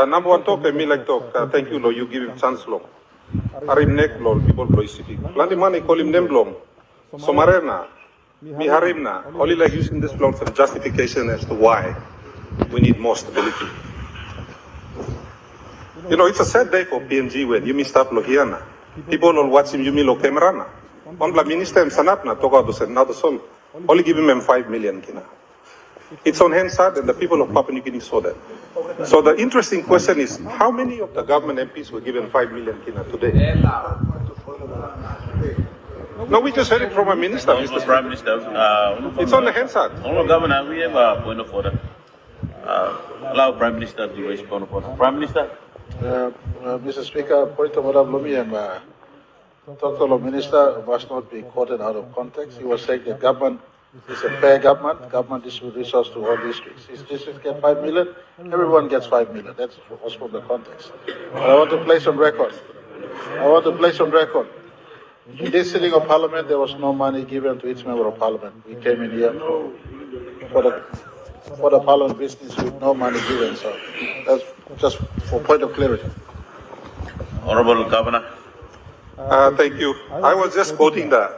Number one talk, me like talk. Thank you, Lord. You give him chance, Lord. Arim neck, Lord. People, Lord, city. Plenty money, call him name, Lord. Somarena, Miharimna. Only like using this Lord for justification as to why we need more stability. You know, it's a sad day for PNG when you missed up Lohiana. People will watch him, you mean lo camerana. One minister and Sanatna talk out to say, now the soul. Only give him 5 million kina. It's on hand side, and the people of Papua New Guinea saw that. So the interesting question is, how many of the government MPs were given 5 million kina today? No, we just heard it from a minister, Mr. Prime Minister. It's on the hand side. Honourable Governor, we have a point of order. Allow Prime Minister to raise point of order. Prime Minister. Mr. Speaker, point of order, Blomi and Dr. Minister must not be quoted out of context. He was saying the government is a fair government. Government distributes resources to all districts. His districts get 5 million, everyone gets 5 million. That was from the context. But I want to place on record. In this sitting of Parliament, there was no money given to each member of Parliament. We came in here for the Parliament business with no money given. So that's just for point of clarity. Honourable Governor. Thank you. I was just quoting the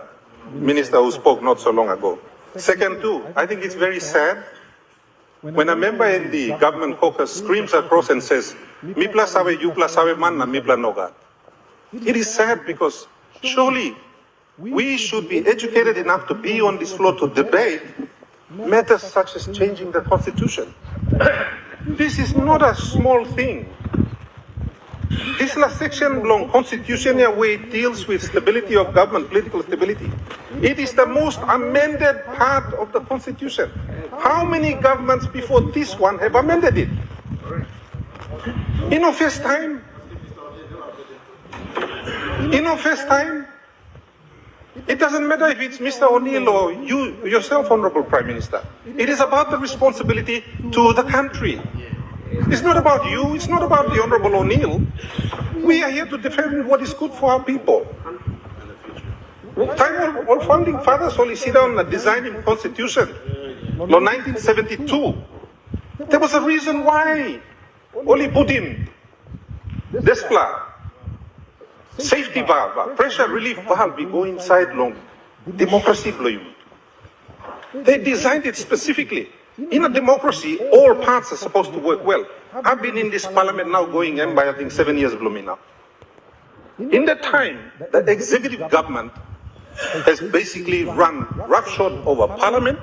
minister who spoke not so long ago. Second, too, I think it's very sad when a member in the government caucus screams across and says, "Mi plus sabe, you plus sabe, man, na mi plus no God." It is sad because surely we should be educated enough to be on this floor to debate matters such as changing the Constitution. This is not a small thing. This last section belongs Constitution where it deals with stability of government, political stability. It is the most amended part of the Constitution. How many governments before this one have amended it? In our first time? It doesn't matter if it's Mr. O'Neill or you yourself, Honorable Prime Minister. It is about the responsibility to the country. It's not about you, it's not about the Honorable O'Neill. We are here to defend what is good for our people. Time all founding fathers only sit down and design in Constitution. Law 1972. There was a reason why. Only put in DESPLA, safety valve, pressure relief valve, we go inside long. Democracy blow you. They designed it specifically. In a democracy, all parts are supposed to work well. I've been in this parliament now going in by, I think, 7 years, blooming now. In that time, the executive government has basically run roughshod over parliament.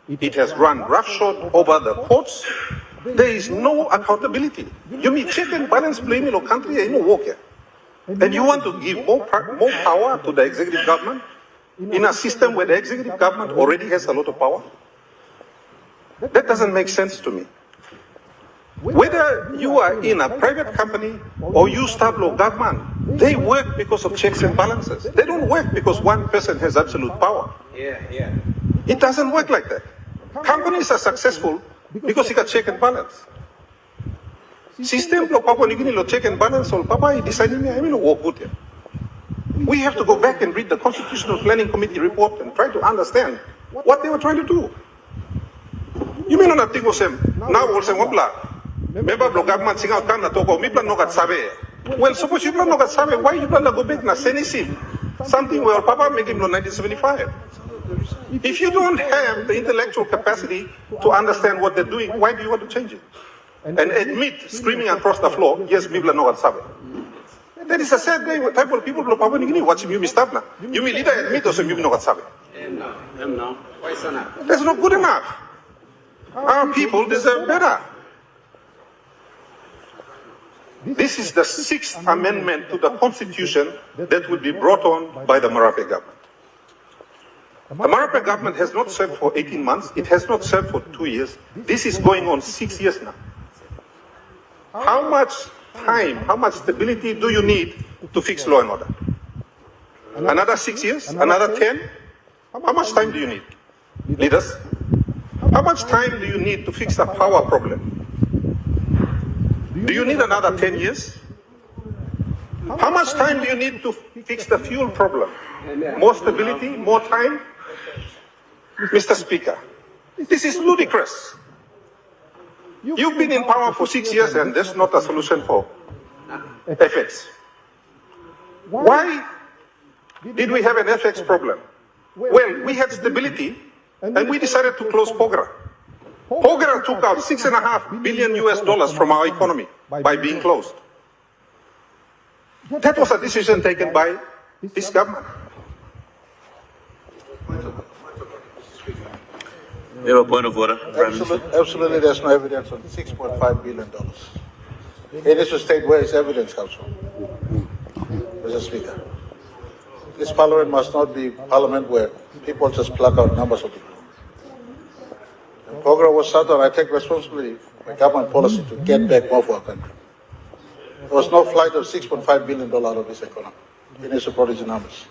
It has run roughshod over the courts. There is no accountability. You mean check and balance blame in a country and no work here. And you want to give more power to the executive government in a system where the executive government already has a lot of power? That doesn't make sense to me. Whether you are in a private company or you start local government, they work because of checks and balances. They don't work because one person has absolute power. It doesn't work like that. Companies are successful because you got check and balance. System of Papua New Guinea check and balance or Papa deciding I mean work good here. We have to go back and read the Constitutional Planning Committee report and try to understand what they were trying to do. You mean on a thing was now also wapla. Member of government sing out na toko mi plan no gat sabe. Well, suppose you plan no gat sabe, why you plan to go back na senisi? Something where Papa made him in 1975. If you don't have the intellectual capacity to understand what they're doing, why do you want to change it? And admit, screaming across the floor, yes, people are no gat sabe. That is a sad day. Type of people of Papua New Guinea watching you stop now. You mean leader admit also you no gat sabe. That's not good enough. Our people deserve better. This is the 6th amendment to the Constitution that will be brought on by the Marape government. The Marape government has not served for 18 months. It has not served for 2 years. This is going on 6 years now. How much time, how much stability do you need to fix law and order? Another 6 years? Another 10? How much time do you need? Leaders? How much time do you need to fix the power problem? Do you need another 10 years? How much time do you need to fix the fuel problem? More stability, more time? Mr. Speaker, this is ludicrous. You've been in power for 6 years and there's not a solution for FX. Why did we have an FX problem? Well, we had stability and we decided to close POGRA. POGRA took out $6.5 billion US from our economy by being closed. That was a decision taken by this government. You have a point of order, Prime Minister. Absolutely, there's no evidence on $6.5 billion. It is to state where is evidence comes from. Mr. Speaker, this parliament must not be parliament where people just pluck out numbers of the blue. The program was started, and I take responsibility for government policy to get back more for our country. There was no flight of $6.5 billion out of this economy. It needs to produce the numbers.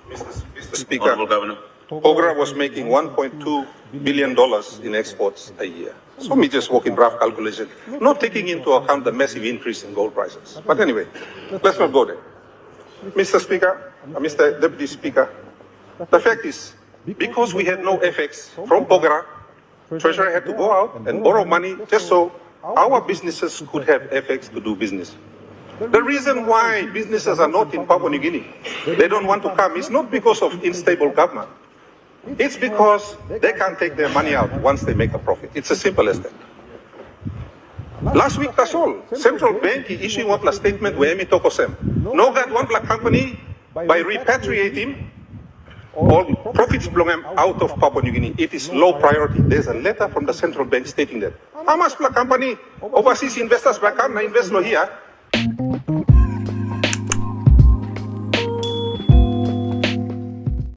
Mr. Speaker, Honorable Governor. POGRA was making $1.2 billion in exports a year. So me just working rough calculation, not taking into account the massive increase in gold prices. But anyway, let's not go there. Mr. Speaker, Mr. Deputy Speaker, the fact is, because we had no FX from POGRA, Treasury had to go out and borrow money just so our businesses could have FX to do business. The reason why businesses are not in Papua New Guinea, they don't want to come, is not because of unstable government. It's because they can't take their money out once they make a profit. It's as simple as that. Last week, that's all. Central Bank issuing one statement where Emi Tokosem. No got one black company by repatriating all profits belong out of Papua New Guinea. It is low priority. There's a letter from the Central Bank stating that. How much black company overseas investors back home invest no here?